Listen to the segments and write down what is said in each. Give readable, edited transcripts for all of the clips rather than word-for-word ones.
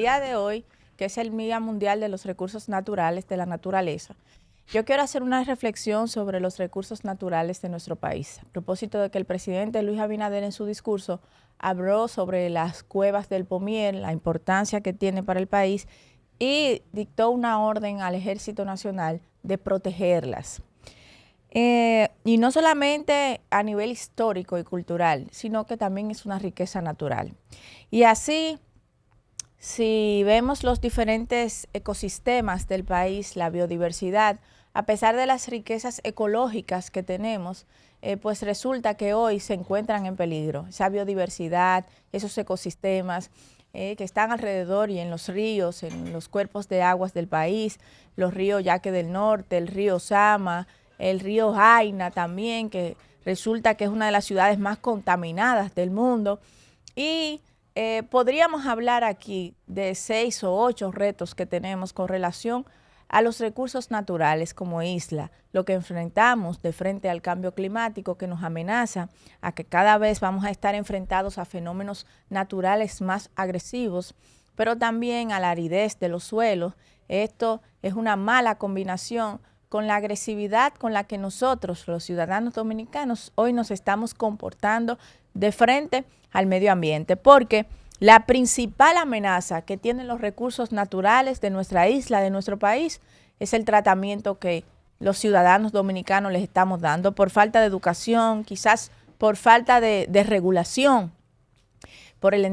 día de hoy, que es el Día Mundial de los Recursos Naturales de la Naturaleza, yo quiero hacer una reflexión sobre los recursos naturales de nuestro país, a propósito de que el presidente Luis Abinader en su discurso habló sobre las cuevas del Pomier, la importancia que tiene para el país y dictó una orden al Ejército Nacional de protegerlas. Y no solamente a nivel histórico y cultural, sino que también es una riqueza natural. Y así, si vemos los diferentes ecosistemas del país, la biodiversidad, a pesar de las riquezas ecológicas que tenemos, pues resulta que hoy se encuentran en peligro. Esa biodiversidad, esos ecosistemas que están alrededor y en los ríos, en los cuerpos de aguas del país, los ríos Yaque del Norte, el río Sama, el río Jaina también, que resulta que es una de las ciudades más contaminadas del mundo. Y podríamos hablar aquí de 6 o 8 retos que tenemos con relación a los recursos naturales como isla, lo que enfrentamos de frente al cambio climático que nos amenaza, a que cada vez vamos a estar enfrentados a fenómenos naturales más agresivos, pero también a la aridez de los suelos. Esto es una mala combinación con la agresividad con la que nosotros, los ciudadanos dominicanos, hoy nos estamos comportando de frente al medio ambiente, porque la principal amenaza que tienen los recursos naturales de nuestra isla, de nuestro país, es el tratamiento que los ciudadanos dominicanos les estamos dando por falta de educación, quizás por falta de regulación, por el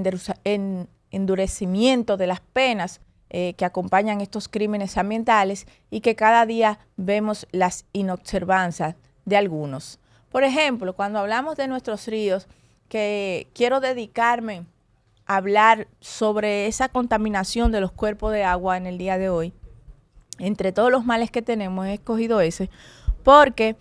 endurecimiento de las penas que acompañan estos crímenes ambientales y que cada día vemos las inobservancias de algunos. Por ejemplo, cuando hablamos de nuestros ríos, que quiero dedicarme a hablar sobre esa contaminación de los cuerpos de agua en el día de hoy, entre todos los males que tenemos, he escogido ese, porque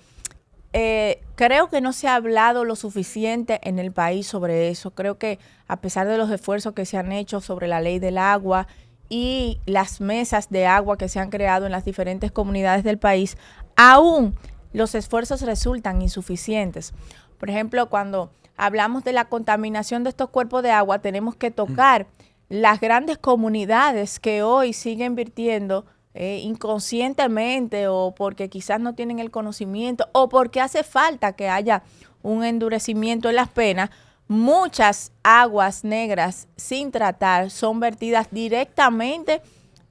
creo que no se ha hablado lo suficiente en el país sobre eso. Creo que a pesar de los esfuerzos que se han hecho sobre la ley del agua y las mesas de agua que se han creado en las diferentes comunidades del país, aún los esfuerzos resultan insuficientes. Por ejemplo, cuando hablamos de la contaminación de estos cuerpos de agua, tenemos que tocar las grandes comunidades que hoy siguen vertiendo inconscientemente o porque quizás no tienen el conocimiento o porque hace falta que haya un endurecimiento en las penas. Muchas aguas negras sin tratar son vertidas directamente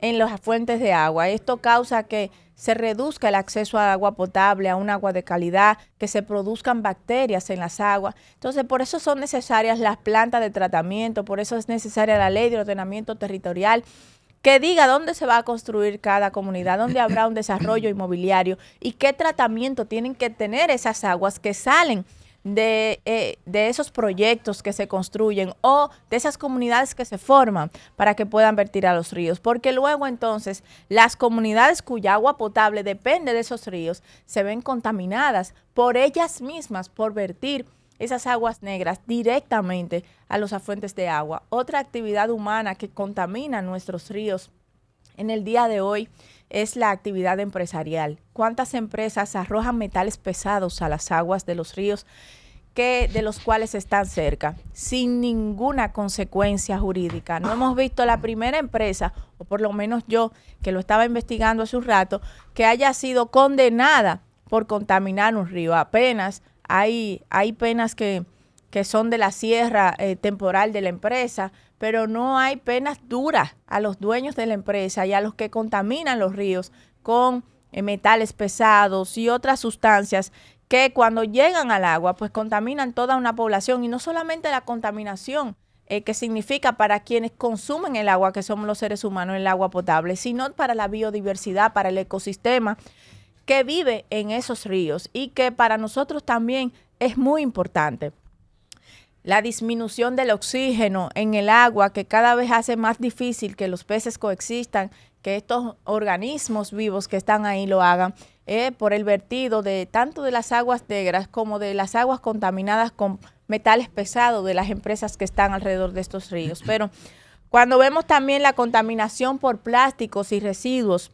en las fuentes de agua. Esto causa que se reduzca el acceso a agua potable, a un agua de calidad, que se produzcan bacterias en las aguas. Entonces, por eso son necesarias las plantas de tratamiento, por eso es necesaria la ley de ordenamiento territorial, que diga dónde se va a construir cada comunidad, dónde habrá un desarrollo inmobiliario y qué tratamiento tienen que tener esas aguas que salen de esos proyectos que se construyen o de esas comunidades que se forman para que puedan vertir a los ríos, porque luego entonces las comunidades cuya agua potable depende de esos ríos se ven contaminadas por ellas mismas por vertir esas aguas negras directamente a los afluentes de agua. Otra actividad humana que contamina nuestros ríos en el día de hoy es la actividad empresarial. ¿Cuántas empresas arrojan metales pesados a las aguas de los ríos de los cuales están cerca, sin ninguna consecuencia jurídica? No hemos visto la primera empresa, o por lo menos yo, que lo estaba investigando hace un rato, que haya sido condenada por contaminar un río. Apenas hay penas que son de la sierra temporal de la empresa, pero no hay penas duras a los dueños de la empresa y a los que contaminan los ríos con metales pesados y otras sustancias que cuando llegan al agua pues contaminan toda una población, y no solamente la contaminación que significa para quienes consumen el agua, que somos los seres humanos, el agua potable, sino para la biodiversidad, para el ecosistema que vive en esos ríos y que para nosotros también es muy importante. La disminución del oxígeno en el agua, que cada vez hace más difícil que los peces coexistan, que estos organismos vivos que están ahí lo hagan, por el vertido de tanto de las aguas negras como de las aguas contaminadas con metales pesados de las empresas que están alrededor de estos ríos. Pero cuando vemos también la contaminación por plásticos y residuos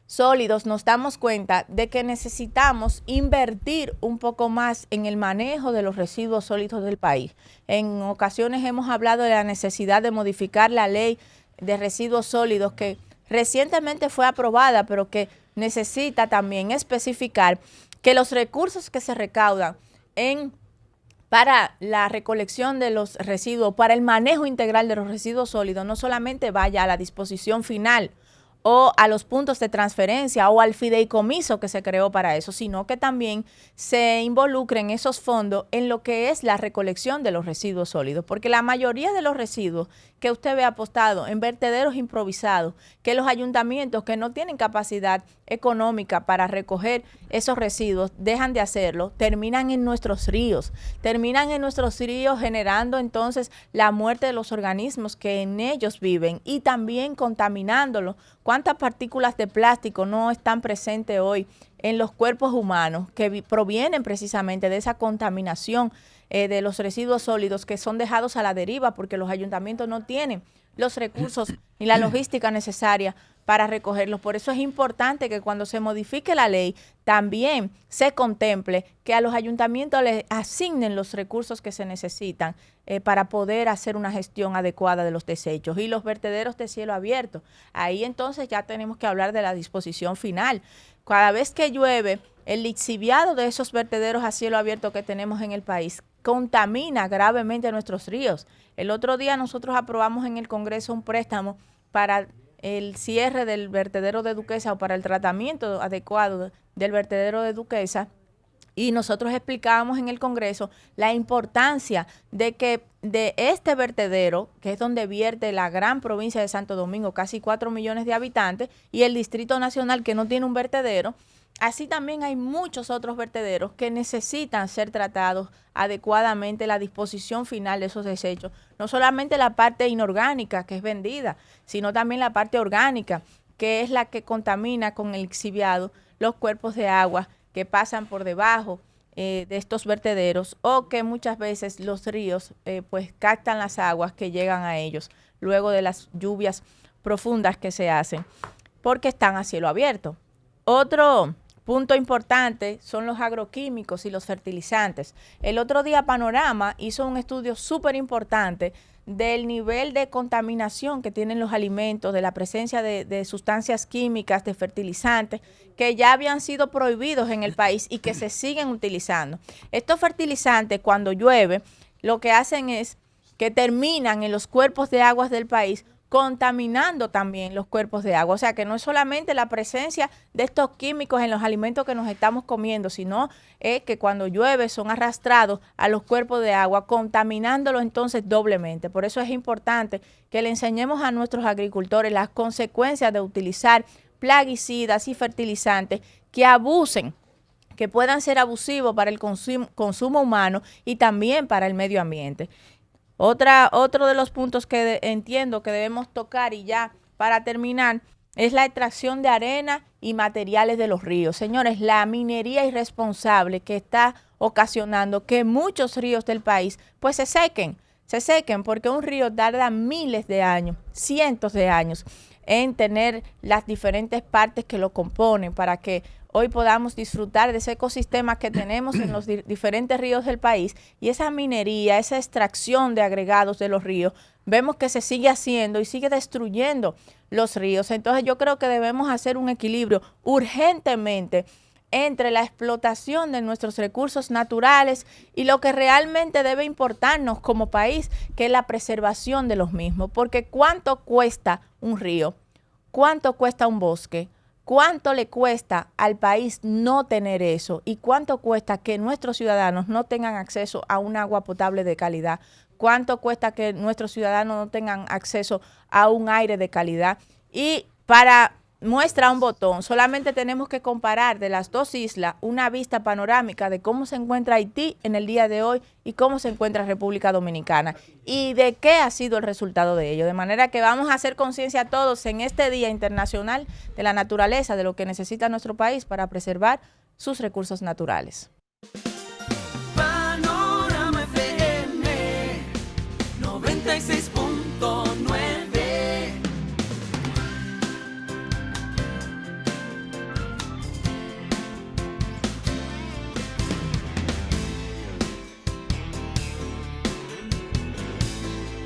sólidos, nos damos cuenta de que necesitamos invertir un poco más en el manejo de los residuos sólidos del país. En ocasiones hemos hablado de la necesidad de modificar la ley de Residuos Sólidos que recientemente fue aprobada, pero que necesita también especificar que los recursos que se recaudan para la recolección de los residuos, para el manejo integral de los residuos sólidos, no solamente vaya a la disposición final o a los puntos de transferencia o al fideicomiso que se creó para eso, sino que también se involucren esos fondos en lo que es la recolección de los residuos sólidos, porque la mayoría de los residuos que usted ve apostado en vertederos improvisados, que los ayuntamientos que no tienen capacidad económica para recoger esos residuos dejan de hacerlo, terminan en nuestros ríos generando entonces la muerte de los organismos que en ellos viven y también contaminándolos. ¿Cuántas partículas de plástico no están presentes hoy en los cuerpos humanos que provienen precisamente de esa contaminación de los residuos sólidos que son dejados a la deriva porque los ayuntamientos no tienen los recursos ni la logística necesaria para recogerlos? Por eso es importante que cuando se modifique la ley también se contemple que a los ayuntamientos les asignen los recursos que se necesitan para poder hacer una gestión adecuada de los desechos. Y los vertederos de cielo abierto, ahí entonces ya tenemos que hablar de la disposición final. Cada vez que llueve, el lixiviado de esos vertederos a cielo abierto que tenemos en el país contamina gravemente nuestros ríos. El otro día nosotros aprobamos en el Congreso un préstamo para el cierre del vertedero de Duquesa o para el tratamiento adecuado del vertedero de Duquesa, y nosotros explicábamos en el Congreso la importancia de que de este vertedero, que es donde vierte la gran provincia de Santo Domingo, casi 4 millones de habitantes, y el Distrito Nacional que no tiene un vertedero, así también hay muchos otros vertederos que necesitan ser tratados adecuadamente, la disposición final de esos desechos. No solamente la parte inorgánica que es vendida, sino también la parte orgánica, que es la que contamina con el lixiviado los cuerpos de agua que pasan por debajo de estos vertederos, o que muchas veces los ríos pues captan las aguas que llegan a ellos luego de las lluvias profundas que se hacen, porque están a cielo abierto. Otro punto importante son los agroquímicos y los fertilizantes. El otro día Panorama hizo un estudio súper importante del nivel de contaminación que tienen los alimentos, de la presencia de sustancias químicas, de fertilizantes, que ya habían sido prohibidos en el país y que se siguen utilizando. Estos fertilizantes, cuando llueve, lo que hacen es que terminan en los cuerpos de aguas del país, contaminando también los cuerpos de agua. O sea que no es solamente la presencia de estos químicos en los alimentos que nos estamos comiendo, sino que cuando llueve son arrastrados a los cuerpos de agua, contaminándolos entonces doblemente. Por eso es importante que le enseñemos a nuestros agricultores las consecuencias de utilizar plaguicidas y fertilizantes que abusen, que puedan ser abusivos para el consumo humano y también para el medio ambiente. Otro de los puntos que entiendo que debemos tocar, y ya para terminar, es la extracción de arena y materiales de los ríos. Señores, la minería irresponsable que está ocasionando que muchos ríos del país pues se sequen porque un río tarda miles de años, cientos de años en tener las diferentes partes que lo componen para que hoy podamos disfrutar de ese ecosistema que tenemos en los diferentes ríos del país. Y esa minería, esa extracción de agregados de los ríos, vemos que se sigue haciendo y sigue destruyendo los ríos. Entonces yo creo que debemos hacer un equilibrio urgentemente entre la explotación de nuestros recursos naturales y lo que realmente debe importarnos como país, que es la preservación de los mismos. Porque ¿cuánto cuesta un río? ¿Cuánto cuesta un bosque? ¿Cuánto le cuesta al país no tener eso? ¿Y cuánto cuesta que nuestros ciudadanos no tengan acceso a un agua potable de calidad? ¿Cuánto cuesta que nuestros ciudadanos no tengan acceso a un aire de calidad? Y para muestra un botón, solamente tenemos que comparar de las dos islas una vista panorámica de cómo se encuentra Haití en el día de hoy y cómo se encuentra República Dominicana y de qué ha sido el resultado de ello. De manera que vamos a hacer conciencia todos en este Día Internacional de la Naturaleza, de lo que necesita nuestro país para preservar sus recursos naturales.